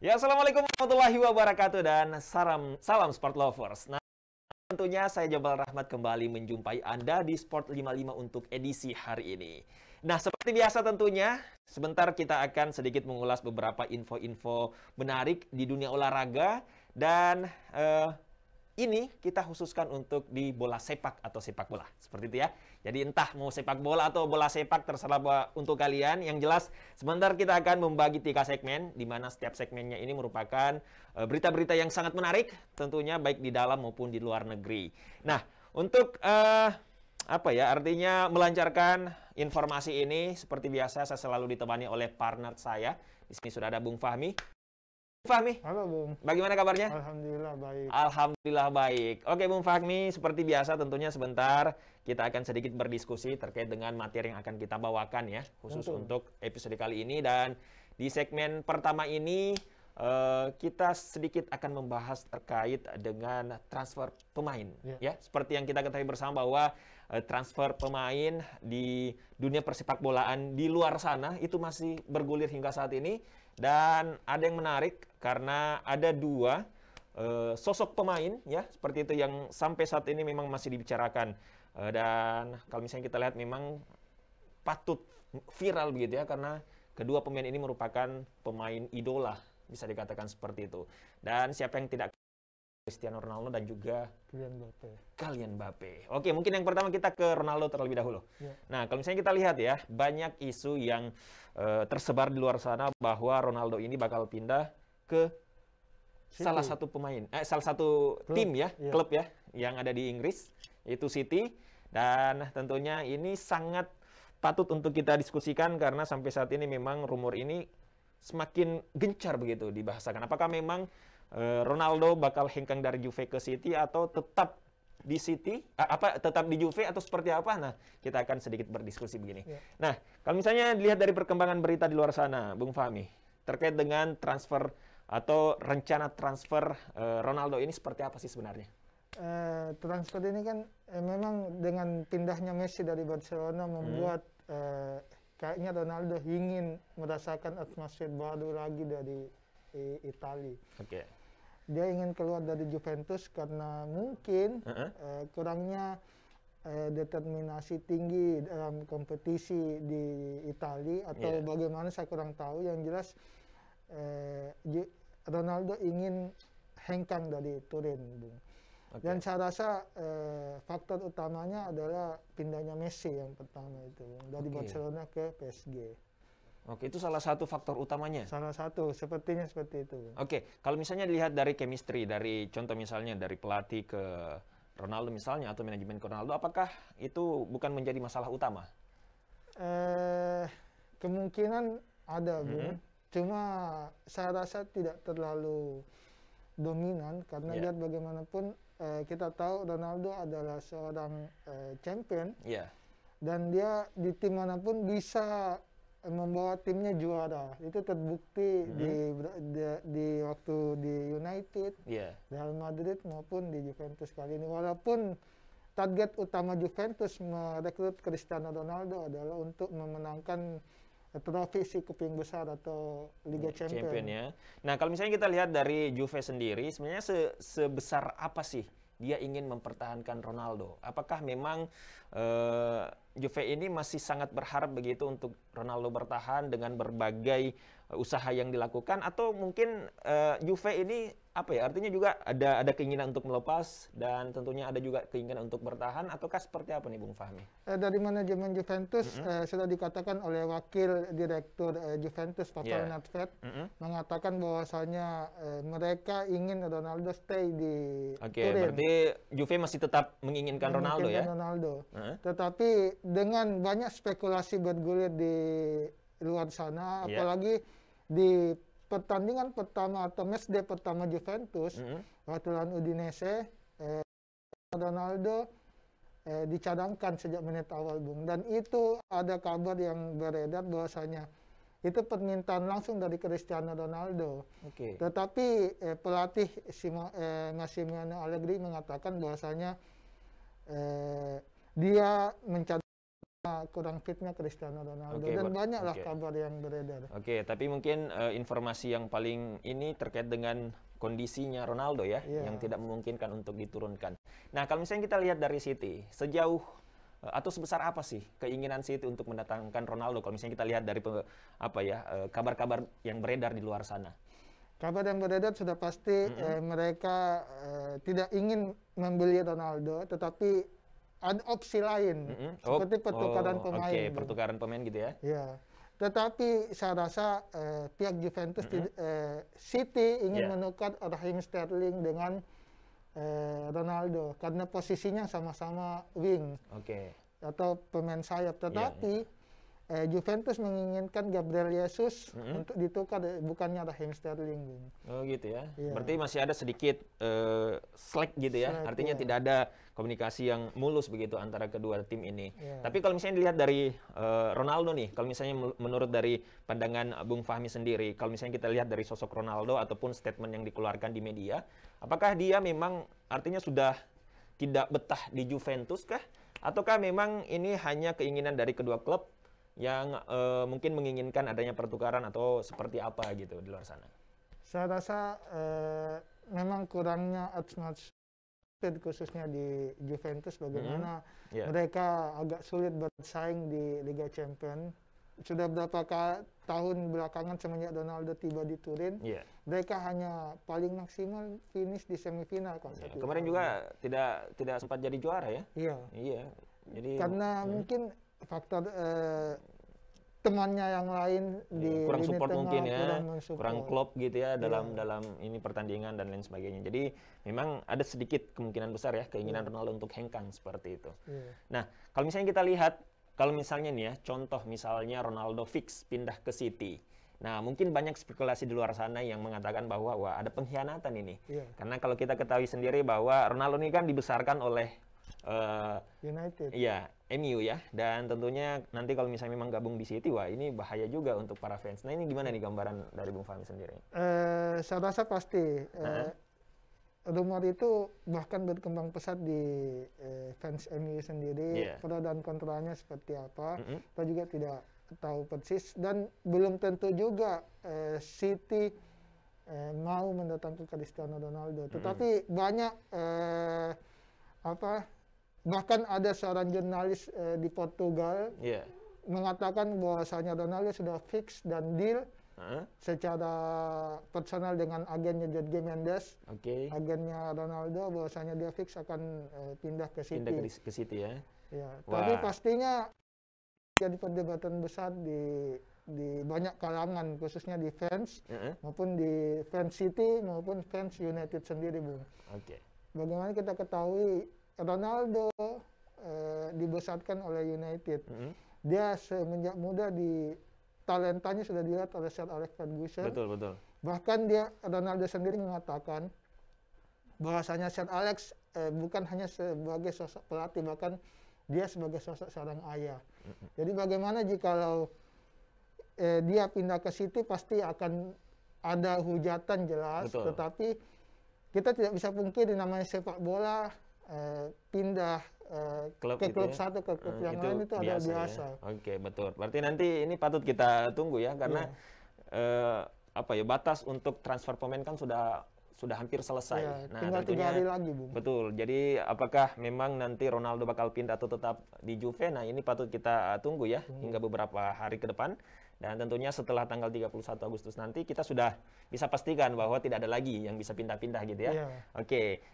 Ya, assalamualaikum warahmatullahi wabarakatuh dan salam sport lovers. Nah, tentunya saya Jabal Rahmat kembali menjumpai Anda di Sport 55 untuk edisi hari ini. Nah, seperti biasa tentunya, sebentar kita akan sedikit mengulas beberapa info-info menarik di dunia olahraga dan ini kita khususkan untuk di bola sepak atau sepak bola. Seperti itu ya. Jadi entah mau sepak bola atau bola sepak terserah untuk kalian. Yang jelas sebentar kita akan membagi 3 segmen di mana setiap segmennya ini merupakan berita-berita yang sangat menarik tentunya baik di dalam maupun di luar negeri. Nah, untuk apa ya? Artinya melancarkan informasi ini seperti biasa saya selalu ditemani oleh partner saya. Di sini sudah ada Bung Fahmi. Fahmi, Halo Bung, bagaimana kabarnya? Alhamdulillah baik. Alhamdulillah baik. Oke Bung Fahmi, seperti biasa tentunya sebentar kita akan sedikit berdiskusi terkait dengan materi yang akan kita bawakan ya, khusus Tentu. untuk episode kali ini. Dan di segmen pertama ini kita sedikit akan membahas terkait dengan transfer pemain. Ya, seperti yang kita ketahui bersama bahwa transfer pemain di dunia persepak bolaan di luar sana itu masih bergulir hingga saat ini. Dan ada yang menarik karena ada dua sosok pemain ya seperti itu yang sampai saat ini memang masih dibicarakan. Dan kalau misalnya kita lihat memang patut viral begitu ya karena kedua pemain ini merupakan pemain idola bisa dikatakan seperti itu. Dan siapa yang tidak Cristiano Ronaldo dan juga Kylian Mbappe. Oke, mungkin yang pertama kita ke Ronaldo terlebih dahulu. Nah, kalau misalnya kita lihat ya, banyak isu yang tersebar di luar sana bahwa Ronaldo ini bakal pindah ke salah satu pemain, salah satu tim ya, klub ya, yang ada di Inggris, yaitu City. Dan tentunya ini sangat patut untuk kita diskusikan karena sampai saat ini memang rumor ini semakin gencar begitu dibahasakan. Apakah memang Ronaldo bakal hengkang dari Juve ke City atau tetap di City, tetap di Juve atau seperti apa? Nah, kita akan sedikit berdiskusi begini. Nah, kalau misalnya dilihat dari perkembangan berita di luar sana, Bung Fahmi, terkait dengan transfer atau rencana transfer Ronaldo ini seperti apa sih sebenarnya? Transfer ini kan memang dengan pindahnya Messi dari Barcelona membuat kayaknya Ronaldo ingin merasakan atmosfer baru lagi dari Italia. Dia ingin keluar dari Juventus karena mungkin kurangnya determinasi tinggi dalam kompetisi di Italia atau bagaimana saya kurang tahu. Yang jelas Ronaldo ingin hengkang dari Turin, Bung. Dan saya rasa faktor utamanya adalah pindahnya Messi yang pertama itu dari Barcelona ke PSG. Oke, itu salah satu faktor utamanya. Salah satu, sepertinya seperti itu. Oke, kalau misalnya dilihat dari chemistry, dari contoh misalnya dari pelatih ke Ronaldo misalnya atau manajemen ke Ronaldo, apakah itu bukan menjadi masalah utama? Kemungkinan ada, Bung. Cuma saya rasa tidak terlalu dominan karena lihat bagaimanapun kita tahu Ronaldo adalah seorang champion dan dia di tim manapun bisa membawa timnya juara. Itu terbukti di waktu di United, Real Madrid maupun di Juventus kali ini. Walaupun target utama Juventus merekrut Cristiano Ronaldo adalah untuk memenangkan trofi si keping besar atau Liga Champion ya. Nah, kalau misalnya kita lihat dari Juve sendiri, sebenarnya sebesar apa sih dia ingin mempertahankan Ronaldo? Apakah memang Juve ini masih sangat berharap begitu untuk Ronaldo bertahan dengan berbagai usaha yang dilakukan, atau mungkin Juve ini apa ya? Artinya juga ada keinginan untuk melepas dan tentunya ada juga keinginan untuk bertahan, ataukah seperti apa nih Bung Fahmi? Dari manajemen Juventus sudah dikatakan oleh wakil direktur Juventus Pavel Nedved mengatakan bahwasanya mereka ingin Ronaldo stay di Turin. Berarti Juve masih tetap menginginkan Ronaldo ya? Tetapi dengan banyak spekulasi bergulir di luar sana, apalagi di pertandingan pertama atau matchday pertama Juventus waktu lawan Udinese, Ronaldo dicadangkan sejak menit awal, Bung. Dan itu ada kabar yang beredar bahwasanya itu permintaan langsung dari Cristiano Ronaldo. Tetapi pelatih Massimiliano Allegri mengatakan bahwasanya dia mencadangkan kurang fitnya Cristiano Ronaldo dan banyaklah kabar yang beredar. Tapi mungkin informasi yang paling ini terkait dengan kondisinya Ronaldo ya, yang tidak memungkinkan untuk diturunkan. Nah, kalau misalnya kita lihat dari City, sejauh atau sebesar apa sih keinginan City untuk mendatangkan Ronaldo? Kalau misalnya kita lihat dari kabar-kabar yang beredar di luar sana. Kabar yang beredar sudah pasti mereka tidak ingin membeli Ronaldo, tetapi ada opsi lain seperti pertukaran pemain. Pertukaran pemain gitu ya. Ya. Tetapi saya rasa pihak Juventus City ingin menukar Raheem Sterling dengan Ronaldo karena posisinya sama-sama wing atau pemain sayap. Tetapi Juventus menginginkan Gabriel Jesus untuk ditukar, bukannya Raheem Sterling. Oh gitu ya. Berarti masih ada sedikit slack gitu ya. Artinya tidak ada komunikasi yang mulus begitu antara kedua tim ini. Tapi kalau misalnya dilihat dari Ronaldo nih, kalau misalnya menurut dari pandangan Bung Fahmi sendiri, kalau misalnya kita lihat dari sosok Ronaldo ataupun statement yang dikeluarkan di media, apakah dia memang artinya sudah tidak betah di Juventus kah? Ataukah memang ini hanya keinginan dari kedua klub yang mungkin menginginkan adanya pertukaran atau seperti apa gitu di luar sana? Saya rasa memang kurangnya atmosfer khususnya di Juventus, bagaimana mereka agak sulit bersaing di Liga Champions. Sudah berapa tahun belakangan semenjak Ronaldo tiba di Turin, mereka hanya paling maksimal finish di semifinal. Kemarin juga tidak sempat jadi juara ya? Iya. Jadi karena mungkin faktor temannya yang lain di kurang support tengah, mungkin ya, kurang klop gitu ya dalam ini pertandingan dan lain sebagainya. Jadi memang ada sedikit kemungkinan besar ya keinginan Ronaldo untuk hengkang seperti itu. Nah, kalau misalnya kita lihat, kalau misalnya nih ya, contoh misalnya Ronaldo fix pindah ke City. Nah, mungkin banyak spekulasi di luar sana yang mengatakan bahwa wah ada pengkhianatan ini. Karena kalau kita ketahui sendiri bahwa Ronaldo ini kan dibesarkan oleh United. Iya, MU ya. Dan tentunya nanti kalau misalnya memang gabung di City, wah ini bahaya juga untuk para fans. Nah, ini gimana nih gambaran dari Bung Fahmi sendiri? Saya rasa pasti. Rumor itu bahkan berkembang pesat di fans MU sendiri. Pro dan kontranya seperti apa, kita juga tidak tahu persis. Dan belum tentu juga City mau mendatangkan Cristiano Ronaldo. Tetapi banyak bahkan ada seorang jurnalis di Portugal mengatakan bahwasanya Ronaldo sudah fix dan deal secara personal dengan agennya Jorge Mendes, agennya Ronaldo, bahwasanya dia fix akan pindah ke City. Pindah ke City ya. Tapi pastinya jadi perdebatan besar di banyak kalangan, khususnya di fans maupun di fans City maupun fans United sendiri, Bung. Bagaimana kita ketahui Ronaldo dibesarkan oleh United. Dia semenjak muda talentanya sudah dilihat oleh Sir Alex Ferguson. Betul. Bahkan Ronaldo sendiri mengatakan bahwasanya Sir Alex bukan hanya sebagai sosok pelatih, bahkan dia sebagai sosok seorang ayah. Jadi bagaimana jikalau dia pindah ke City, pasti akan ada hujatan jelas. Tetapi kita tidak bisa pungkiri namanya sepak bola, pindah ke klub satu ke klub yang lain itu adalah biasa. Betul. Berarti nanti ini patut kita tunggu ya, karena batas untuk transfer pemain kan sudah hampir selesai. Nah, tinggal 3 hari lagi, Bung. Betul. Jadi apakah memang nanti Ronaldo bakal pindah atau tetap di Juve? Nah, ini patut kita tunggu ya hingga beberapa hari ke depan. Dan tentunya setelah tanggal 31 Agustus nanti kita sudah bisa pastikan bahwa tidak ada lagi yang bisa pindah-pindah gitu ya.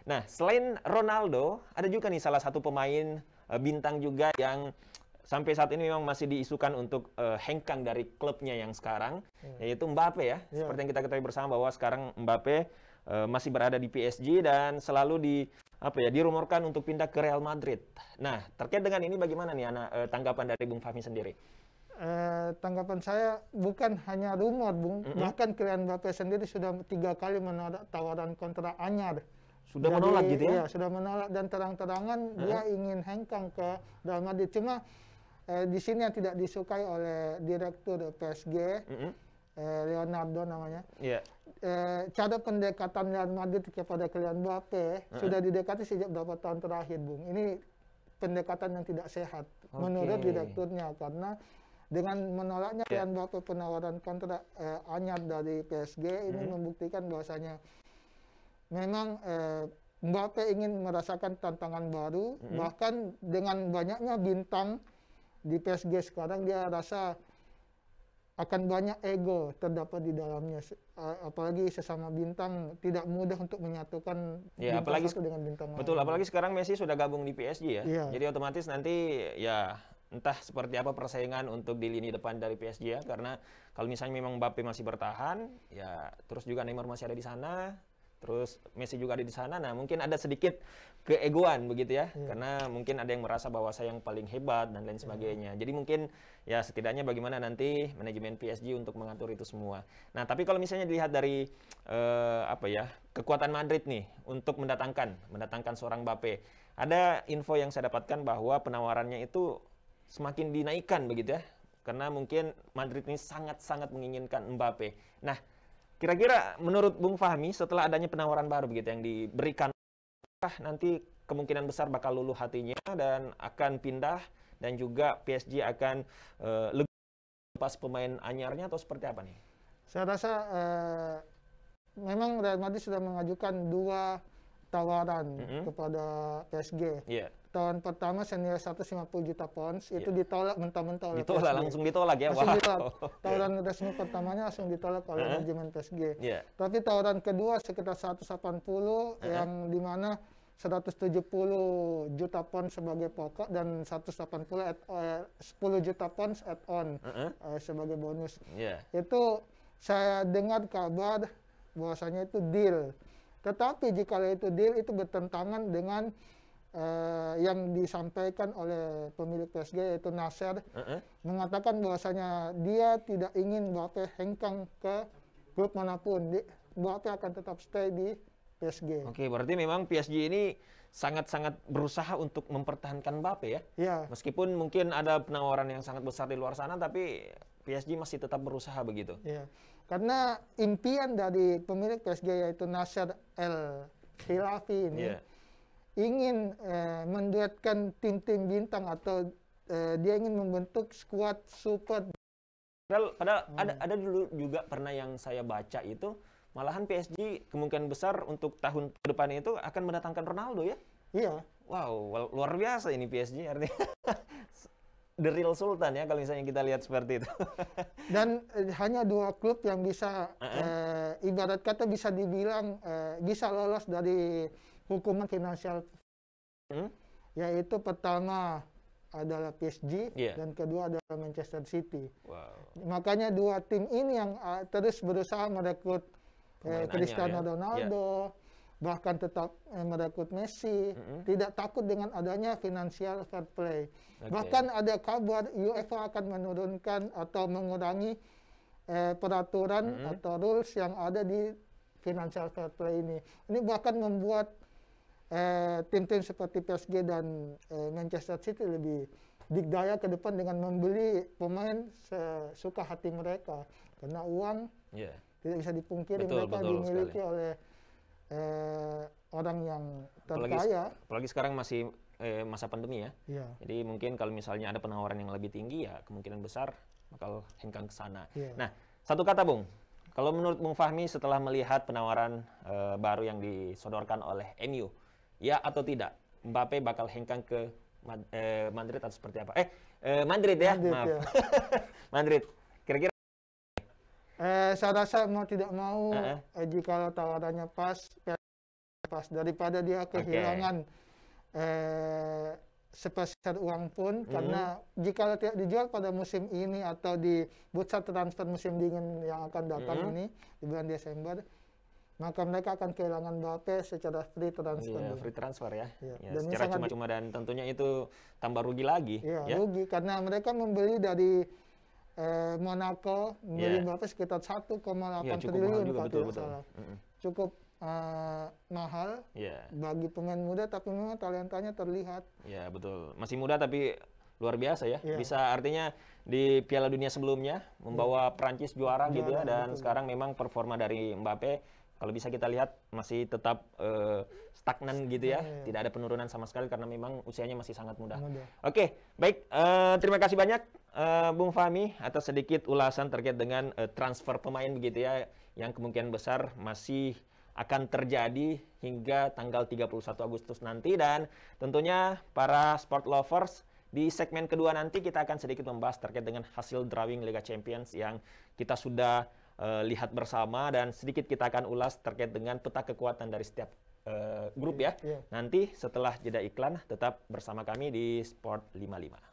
Nah, selain Ronaldo, ada juga nih salah satu pemain bintang juga yang sampai saat ini memang masih diisukan untuk hengkang dari klubnya yang sekarang, yaitu Mbappe ya. Seperti yang kita ketahui bersama bahwa sekarang Mbappe masih berada di PSG dan selalu dirumorkan untuk pindah ke Real Madrid. Nah, terkait dengan ini bagaimana nih tanggapan dari Bung Fahmi sendiri? Tanggapan saya bukan hanya rumor, Bung. Bahkan Kylian Mbappe sendiri sudah 3 kali menolak tawaran kontrak anyar. Sudah menolak gitu ya? Iya, sudah menolak dan terang-terangan dia ingin hengkang ke Real Madrid. Cuma di sini yang tidak disukai oleh direktur PSG, Leonardo namanya. Cara pendekatan Real Madrid kepada Kylian Mbappe sudah didekati sejak beberapa tahun terakhir, Bung. Ini pendekatan yang tidak sehat menurut direkturnya, karena dengan menolaknya Kylian Mbappe penawaran kontrak anyar dari PSG ini membuktikan bahwasanya memang Mbappe ingin merasakan tantangan baru, bahkan dengan banyaknya bintang di PSG sekarang dia rasa akan banyak ego terdapat di dalamnya, apalagi sesama bintang tidak mudah untuk menyatukan bintang apalagi satu dengan bintang lain. Betul, apalagi sekarang Messi sudah gabung di PSG ya. Jadi otomatis nanti ya entah seperti apa persaingan untuk di lini depan dari PSG ya, karena kalau misalnya memang Mbappe masih bertahan, ya terus juga Neymar masih ada di sana, terus Messi juga ada di sana. Nah, mungkin ada sedikit keegoan begitu ya, karena mungkin ada yang merasa bahwa saya yang paling hebat dan lain sebagainya. Jadi mungkin ya setidaknya bagaimana nanti manajemen PSG untuk mengatur itu semua. Nah, tapi kalau misalnya dilihat dari kekuatan Madrid nih untuk mendatangkan seorang Mbappe, ada info yang saya dapatkan bahwa penawarannya itu semakin dinaikkan begitu ya, karena mungkin Madrid ini sangat-sangat menginginkan Mbappe. Nah, kira-kira menurut Bung Fahmi setelah adanya penawaran baru begitu yang diberikan, nanti kemungkinan besar bakal luluh hatinya dan akan pindah, dan juga PSG akan lebih lepas pemain anyarnya, atau seperti apa nih? Saya rasa memang Real Madrid sudah mengajukan 2 tawaran kepada PSG. Tawaran pertama senilai 150 juta pounds itu ditolak mentah-mentah oleh PSG. Langsung ditolak ya? Langsung ditolak. Tawaran resmi pertamanya langsung ditolak oleh manajemen PSG. Tapi tawaran kedua sekitar 180 yang dimana 170 juta pounds sebagai pokok dan 10 juta pounds add-on sebagai bonus. Itu saya dengar kabar bahwasanya itu deal. Tetapi jika itu deal, itu bertentangan dengan yang disampaikan oleh pemilik PSG yaitu Nasser, mengatakan bahwasanya dia tidak ingin Mbappe hengkang ke klub manapun. Mbappe akan tetap stay di PSG. Oke, berarti memang PSG ini sangat-sangat berusaha untuk mempertahankan Mbappe ya? Meskipun mungkin ada penawaran yang sangat besar di luar sana, tapi PSG masih tetap berusaha begitu? Karena impian dari pemilik PSG yaitu Nasser El Khelaifi ini ingin menduetkan tim-tim bintang, atau dia ingin membentuk skuad super. Padahal ada dulu juga pernah yang saya baca itu, malahan PSG kemungkinan besar untuk tahun ke depan itu akan mendatangkan Ronaldo ya? Wow, luar biasa ini PSG, artinya the real sultan ya kalau misalnya kita lihat seperti itu. Dan hanya 2 klub yang bisa ibarat kata bisa dibilang bisa lolos dari hukuman finansial, yaitu pertama adalah PSG dan kedua adalah Manchester City. Makanya 2 tim ini yang terus berusaha merekrut Cristiano Ronaldo, bahkan tetap merekrut Messi, tidak takut dengan adanya financial fair play. Bahkan ada kabar UEFA akan menurunkan atau mengurangi peraturan atau rules yang ada di financial fair play ini. Ini bahkan membuat tim-tim seperti PSG dan Manchester City lebih dikdaya ke depan dengan membeli pemain sesuka hati mereka, karena uang tidak bisa dipungkiri mereka dimiliki oleh orang yang terkaya. Apalagi sekarang masih masa pandemi ya. Jadi mungkin kalau misalnya ada penawaran yang lebih tinggi, ya kemungkinan besar bakal hengkang ke sana. Nah, satu kata Bung, kalau menurut Bung Fahmi setelah melihat penawaran baru yang disodorkan oleh MU, ya atau tidak, Mbappe bakal hengkang ke Madrid atau seperti apa? Madrid ya, maaf. Madrid. Kira-kira saya rasa mau tidak mau jika tawarannya pas daripada dia kehilangan sepeser uang pun, karena jika tidak dijual pada musim ini atau di bursa transfer musim dingin yang akan datang ini di bulan Desember, maka mereka akan kehilangan Mbappe secara free transfer. Free transfer ya. Dan secara cuma-cuma, dan tentunya itu tambah rugi lagi. Rugi karena mereka membeli dari Monaco, membeli Mbappe sekitar 1,8 triliun kalau tidak salah. Cukup mahal bagi pemain muda, tapi memang talentanya terlihat. Ya betul, masih muda tapi luar biasa ya. Bisa artinya di Piala Dunia sebelumnya membawa Prancis juara gitu ya, dan sekarang memang performa dari Mbappe kalau bisa kita lihat masih tetap stagnan gitu ya, tidak ada penurunan sama sekali karena memang usianya masih sangat muda. Oke, baik, terima kasih banyak Bung Fahmi atas sedikit ulasan terkait dengan transfer pemain begitu ya, yang kemungkinan besar masih akan terjadi hingga tanggal 31 Agustus nanti. Dan tentunya para sport lovers, di segmen kedua nanti kita akan sedikit membahas terkait dengan hasil drawing Liga Champions yang kita sudah lihat bersama, dan sedikit kita akan ulas terkait dengan peta kekuatan dari setiap grup ya. Nanti setelah jeda iklan tetap bersama kami di Sport 55.